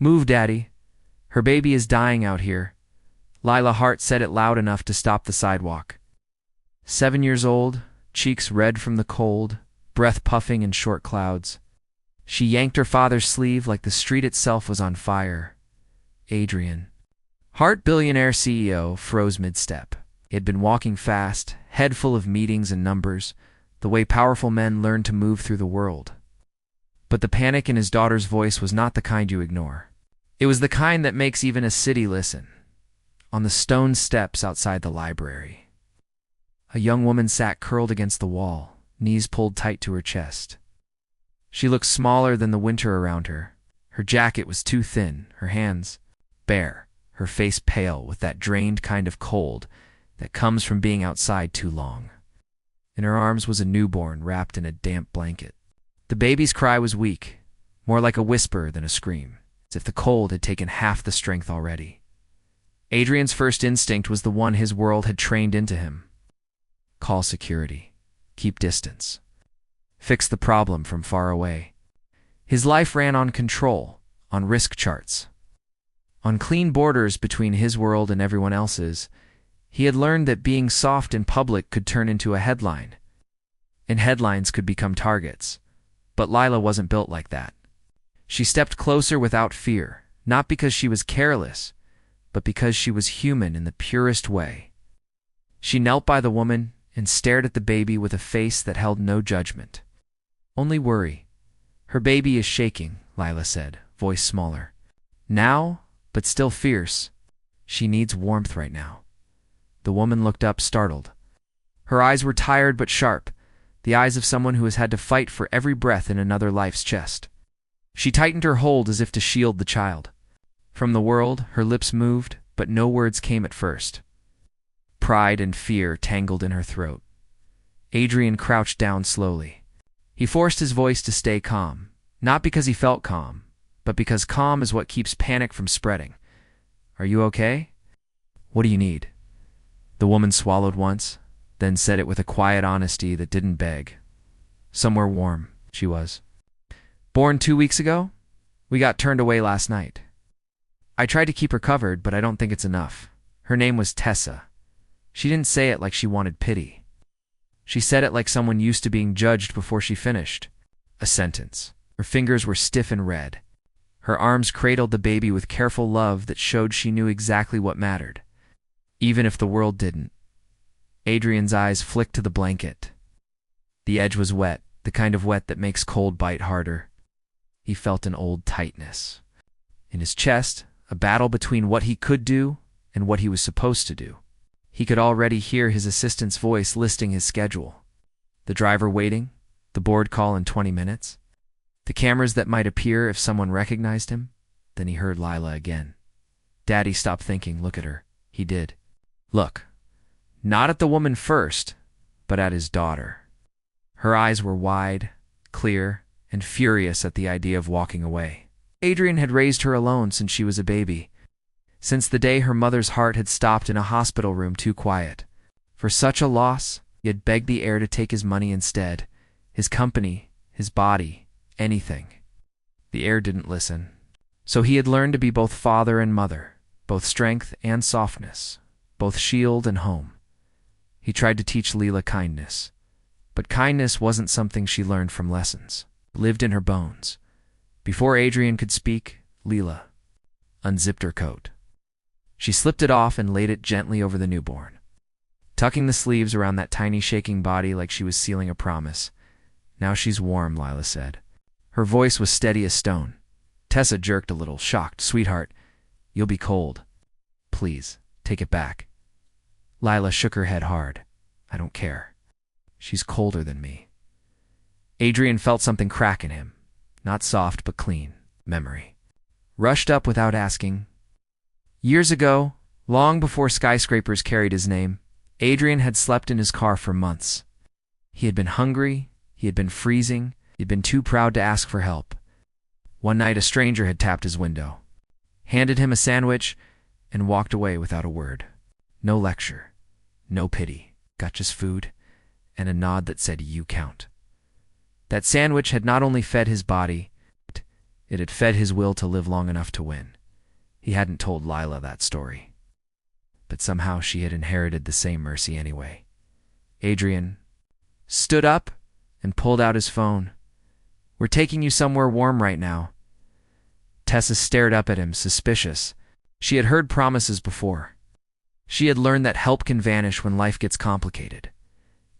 Move, Daddy. Her baby is dying out here. Lila Hart said it loud enough to stop the sidewalk. 7 years old, cheeks red from the cold, breath puffing in short clouds. She yanked her father's sleeve like the street itself was on fire. Adrian Hart, billionaire CEO, froze mid-step. He had been walking fast, head full of meetings and numbers, the way powerful men learn to move through the world. But the panic in his daughter's voice was not the kind you ignore. It was the kind that makes even a city listen. On the stone steps outside the library, a young woman sat curled against the wall, knees pulled tight to her chest. She looked smaller than the winter around her. Her jacket was too thin, her hands bare, her face pale with that drained kind of cold that comes from being outside too long. In her arms was a newborn wrapped in a damp blanket. The baby's cry was weak, more like a whisper than a scream, as if the cold had taken half the strength already. Adrian's first instinct was the one his world had trained into him. Call security. Keep distance. Fix the problem from far away. His life ran on control, on risk charts. On clean borders between his world and everyone else's. He had learned that being soft in public could turn into a headline, and headlines could become targets. But Lila wasn't built like that. She stepped closer without fear, not because she was careless, but because she was human in the purest way. She knelt by the woman and stared at the baby with a face that held no judgment. Only worry. Her baby is shaking, Lila said, voice smaller. Now, but still fierce. She needs warmth right now. The woman looked up, startled. Her eyes were tired but sharp, the eyes of someone who has had to fight for every breath in another life's chest. She tightened her hold as if to shield the child. From the world, her lips moved, but no words came at first. Pride and fear tangled in her throat. Adrian crouched down slowly. He forced his voice to stay calm, not because he felt calm, but because calm is what keeps panic from spreading. Are you okay? What do you need? The woman swallowed once, then said it with a quiet honesty that didn't beg. Somewhere warm, she was. Born 2 weeks ago? We got turned away last night. I tried to keep her covered, but I don't think it's enough. Her name was Tessa. She didn't say it like she wanted pity. She said it like someone used to being judged before she finished a sentence. Her fingers were stiff and red. Her arms cradled the baby with careful love that showed she knew exactly what mattered, even if the world didn't. Adrian's eyes flicked to the blanket. The edge was wet, the kind of wet that makes cold bite harder. He felt an old tightness. In his chest, a battle between what he could do and what he was supposed to do. He could already hear his assistant's voice listing his schedule. The driver waiting, the board call in 20 minutes, the cameras that might appear if someone recognized him. Then he heard Lila again. Daddy, stop thinking, look at her. He did. Look. Not at the woman first, but at his daughter. Her eyes were wide, clear, and furious at the idea of walking away. Adrian had raised her alone since she was a baby, since the day her mother's heart had stopped in a hospital room too quiet. For such a loss, he had begged the heir to take his money instead, his company, his body, anything. The heir didn't listen. So he had learned to be both father and mother, both strength and softness, both shield and home. He tried to teach Lila kindness, but kindness wasn't something she learned from lessons. It lived in her bones. Before Adrian could speak, Lila unzipped her coat. She slipped it off and laid it gently over the newborn, tucking the sleeves around that tiny shaking body like she was sealing a promise. Now she's warm, Lila said. Her voice was steady as stone. Tessa jerked a little, shocked. Sweetheart, you'll be cold. Please, take it back. Lila shook her head hard. I don't care. She's colder than me. Adrian felt something crack in him. Not soft, but clean. Memory. Rushed up without asking. Years ago, long before skyscrapers carried his name, Adrian had slept in his car for months. He had been hungry, he had been freezing, he had been too proud to ask for help. One night a stranger had tapped his window, handed him a sandwich, and walked away without a word. No lecture, no pity, got just food, and a nod that said, "You count." That sandwich had not only fed his body, It had fed his will to live long enough to win. He hadn't told Lila that story. But somehow she had inherited the same mercy anyway. Adrian stood up and pulled out his phone. "We're taking you somewhere warm right now." Tessa stared up at him, suspicious. She had heard promises before. She had learned that help can vanish when life gets complicated.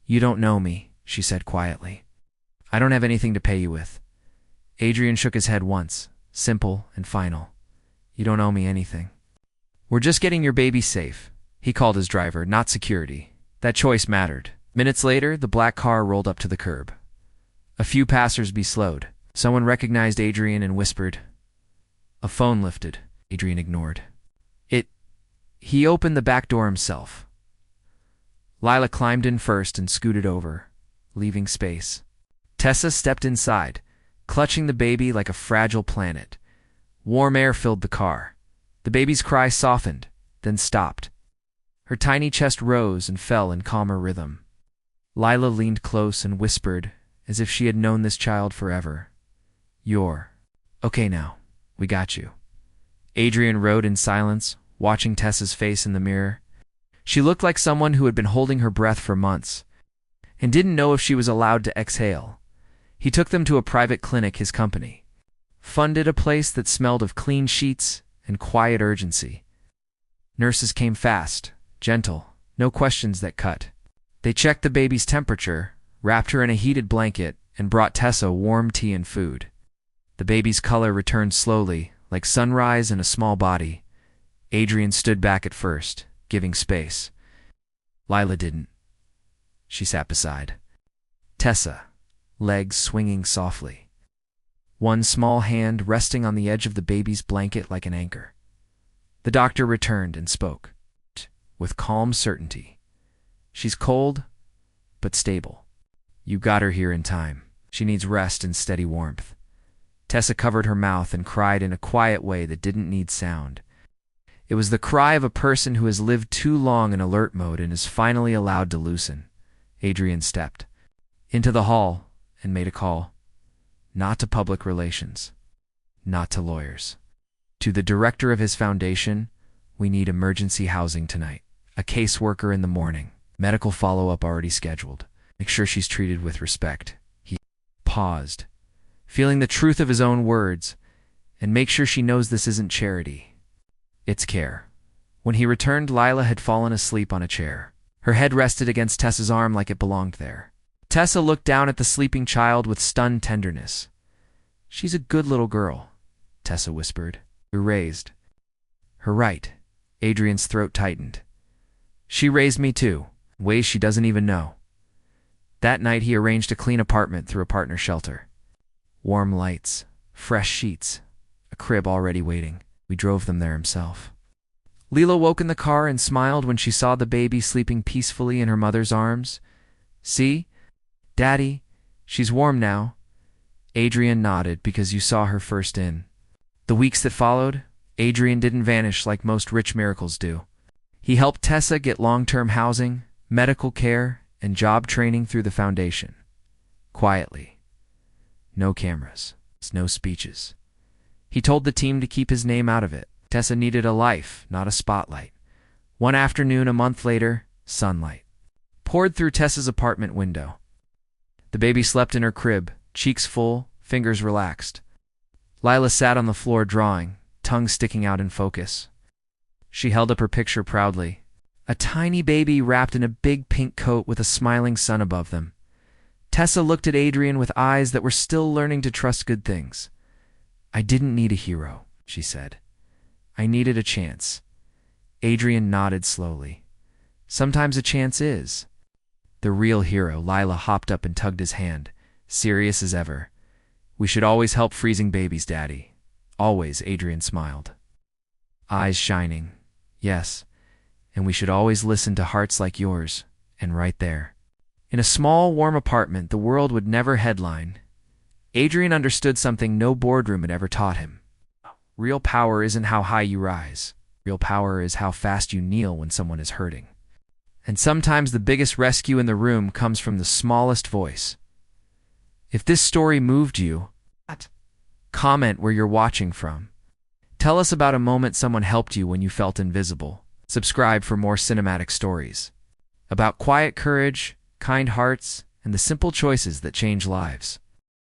"You don't know me," she said quietly. "I don't have anything to pay you with." Adrian shook his head once, simple and final. "You don't owe me anything. We're just getting your baby safe." He called his driver, not security. That choice mattered. Minutes later, the black car rolled up to the curb. A few passers-by slowed. Someone recognized Adrian and whispered. A phone lifted. Adrian ignored. He opened the back door himself. Lila climbed in first and scooted over, leaving space. Tessa stepped inside, clutching the baby like a fragile planet. Warm air filled the car. The baby's cry softened, then stopped. Her tiny chest rose and fell in calmer rhythm. Lila leaned close and whispered, as if she had known this child forever. "You're okay now. We got you." Adrian rode in silence, watching Tessa's face in the mirror. She looked like someone who had been holding her breath for months and didn't know if she was allowed to exhale. He took them to a private clinic his company funded, a place that smelled of clean sheets and quiet urgency. Nurses came fast, gentle, no questions that cut. They checked the baby's temperature, wrapped her in a heated blanket, and brought Tessa warm tea and food. The baby's color returned slowly, like sunrise in a small body. Adrian stood back at first, giving space. Lila didn't. She sat beside Tessa, legs swinging softly, one small hand resting on the edge of the baby's blanket like an anchor. The doctor returned and spoke, with calm certainty. "She's cold, but stable. You got her here in time. She needs rest and steady warmth." Tessa covered her mouth and cried in a quiet way that didn't need sound. It was the cry of a person who has lived too long in alert mode and is finally allowed to loosen. Adrian stepped into the hall and made a call. Not to public relations. Not to lawyers. To the director of his foundation. "We need emergency housing tonight. A caseworker in the morning. Medical follow-up already scheduled. Make sure she's treated with respect." He paused, feeling the truth of his own words, "and make sure she knows this isn't charity. It's care." When he returned, Lila had fallen asleep on a chair. Her head rested against Tessa's arm like it belonged there. Tessa looked down at the sleeping child with stunned tenderness. "She's a good little girl," Tessa whispered. Raised her right. Adrian's throat tightened. "She raised me too, in ways she doesn't even know." That night he arranged a clean apartment through a partner shelter. Warm lights, fresh sheets, a crib already waiting. He drove them there himself. Lila woke in the car and smiled when she saw the baby sleeping peacefully in her mother's arms. "See? Daddy, she's warm now." Adrian nodded because you saw her first in. The weeks that followed, Adrian didn't vanish like most rich miracles do. He helped Tessa get long-term housing, medical care, and job training through the foundation. Quietly. No cameras, no speeches. He told the team to keep his name out of it. Tessa needed a life, not a spotlight. One afternoon, a month later, sunlight poured through Tessa's apartment window. The baby slept in her crib, cheeks full, fingers relaxed. Lila sat on the floor drawing, tongue sticking out in focus. She held up her picture proudly. A tiny baby wrapped in a big pink coat with a smiling sun above them. Tessa looked at Adrian with eyes that were still learning to trust good things. "I didn't need a hero," she said. "I needed a chance." Adrian nodded slowly. "Sometimes a chance is the real hero." Lila hopped up and tugged his hand, serious as ever. "We should always help freezing babies, Daddy." "Always," Adrian smiled, eyes shining. "Yes, and we should always listen to hearts like yours." And right there, in a small, warm apartment the world would never headline, Adrian understood something no boardroom had ever taught him. Real power isn't how high you rise. Real power is how fast you kneel when someone is hurting. And sometimes the biggest rescue in the room comes from the smallest voice. If this story moved you, Comment where you're watching from. Tell us about a moment someone helped you when you felt invisible. Subscribe for more cinematic stories about quiet courage, kind hearts, and the simple choices that change lives.